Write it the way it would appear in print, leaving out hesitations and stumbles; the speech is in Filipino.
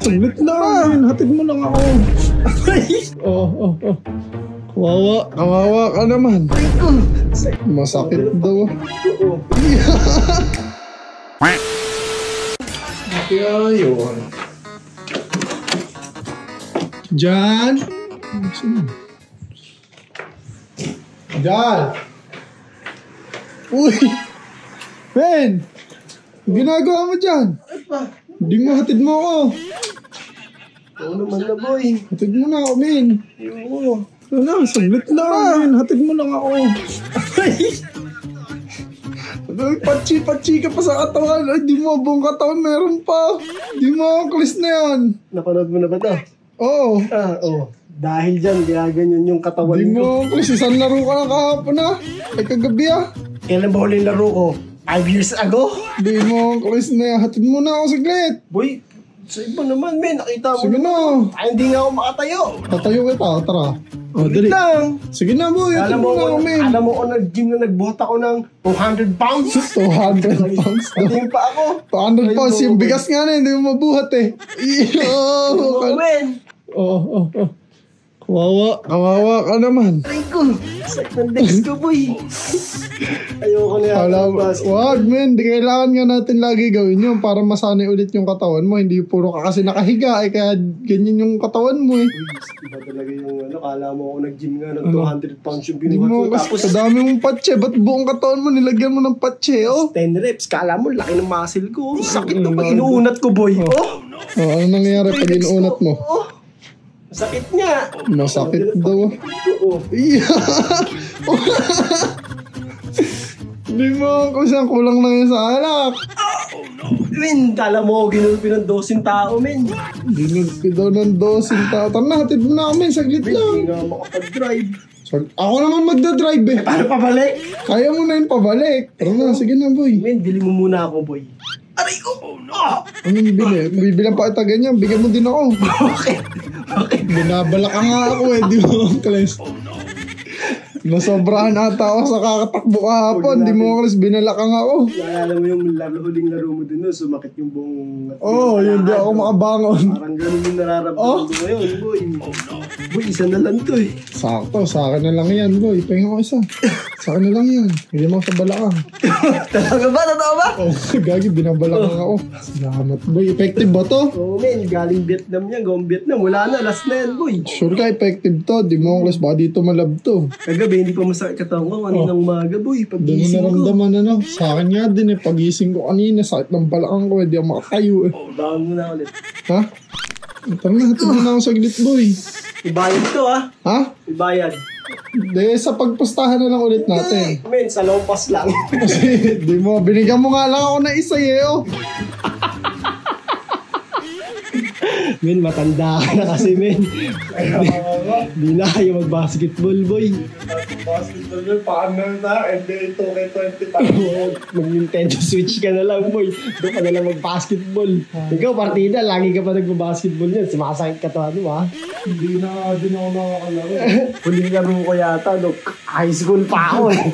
Saglit lang. Hatid mo lang ako. Oh. Kawawa ka naman. Masakit daw. Kaya yun. Jan? Jan? Uy! Ben! Ginagawa mo dyan? Hindi mo, hatid mo ako. Oo naman na, boy. Hatid mo na ako, men. Oo. Ano, saglit lang, men. Hatid mo lang ako. Patsi-patsi ka pa sa katawan. Ay, di mo, buong katawan meron pa. Di mo, kulis na yan. Napanood mo na ba ito? Oo. Oo. Dahil dyan, kaya ganyan yung katawan Di mo, kulis. Isang laro ka na kahapon na. Ay, kagabi ah. Kailan ba huling laro ko? 5 years ago? Di mo, kulis na yan. Hatid mo na ako saglit. Boy, sa iba naman, men. Nakita mo Sige na. Ay, hindi nga ako makatayo. Tatayo kita, tara. Oh, dali. Lang. Sige na, boy. Hatid mo na ako, men. Alam mo kung nag-gym na nagbuhat ako ng 200 pounds? 200 pounds daw. Pati pa ako. 200 pounds. Yung bigas nga na, hindi mo mabuhat eh. Men. Oh. Kawawa ka naman. Aray ko. Sakit ng legs ko, boy. Ayoko na yan. Wag, men. Di kailangan nga natin lagi gawin yun para masanay ulit yung katawan mo. Hindi puro ka kasi nakahiga. Kaya ganyan yung katawan mo eh. Iba talaga yung kala mo ako nag-gym nga ng 200 pounds yung Hindi binuhat mo ko. kasi Tapos kadami mong patse. Ba't buong katawan mo nilagyan mo ng patse, oh? 10 reps. Kala mo, laki ng muscle ko. Sakit to pag inuunat ko, boy. Oh, ano nangyayari pag inuunat mo? Sakit nga. Masakit daw. Oo. Hindi mo kung saan kulang lang yun sa alak. Men, kala mo ginulpi ng 12 tao, men. Ginulpi daw ng 12 tao. Tara na, hatid mo na kami. Saglit Hindi lang. nga makapag-drive. Ako naman magdadrive eh. Paano pabalik? Kaya mo na yun pabalik. Tara na, sige na boy. Men, bili mo muna ako, boy. Aray ko! Anong bili? Bibilang pa kita ganyan. Bigyan mo din ako. Okay. Binabalak ka nga ako eh. Di mo ang kalis. Nasobrahan ata ako sa kakatakbo kahapon. Di mo ang kalis. Binalakang ako. Naalala mo yung huling laro mo dun, sumakit yung buong... Oo, yun di ako makabangon. Parang ganun yung nararamdaman ko ngayon, boy. Boy, isa na lang to eh. Sakto, sa akin na lang yan boy. Pahinga ko isa. Sa akin na lang yan. Hindi mo sa balakang. Talaga ba? Totoo ba? Oh, gagi, binabalakang ako. Salamat boy. Effective ba to? Oo, men. Galing Vietnam yan. Gawang Vietnam. Wala na. Last na yan, boy. Sure ka, effective to. Di mo ang kalis. Baka dito malab to. Kagabi, hindi pa masakit katawan ko. Kaninang umaga, boy. Doon mo Pag-gising ko. naramdaman ano. Sa akin nga din eh. Pagising ko kanina, sakit ng balakang ko. Hindi ako makakayo eh. Bawang mo na ulit. Ha? Tara na, hatid mo na ako saglit boy. Ibayad to, ha? Ha? Ibayad. Di, sa pagpustahan na lang ulit natin. Men, sa lompas lang. Kasi, di mo, binigyan mo nga lang ako na isa eh, oh. Men, matanda ka na kasi, men. Di na kayo mag-basketball, boy. Basketball yun, paano na? NBA 2K20 pa. Mag-Nintendo Switch ka na lang, boy. Doon ka na lang mag-basketball. Ikaw, partida, lagi ka pa nag-basketball yan. Sumasakit ka to, ano, ha? Hindi na ako nakakalaro. Huling laro ko yata, no? High school pa ako, eh.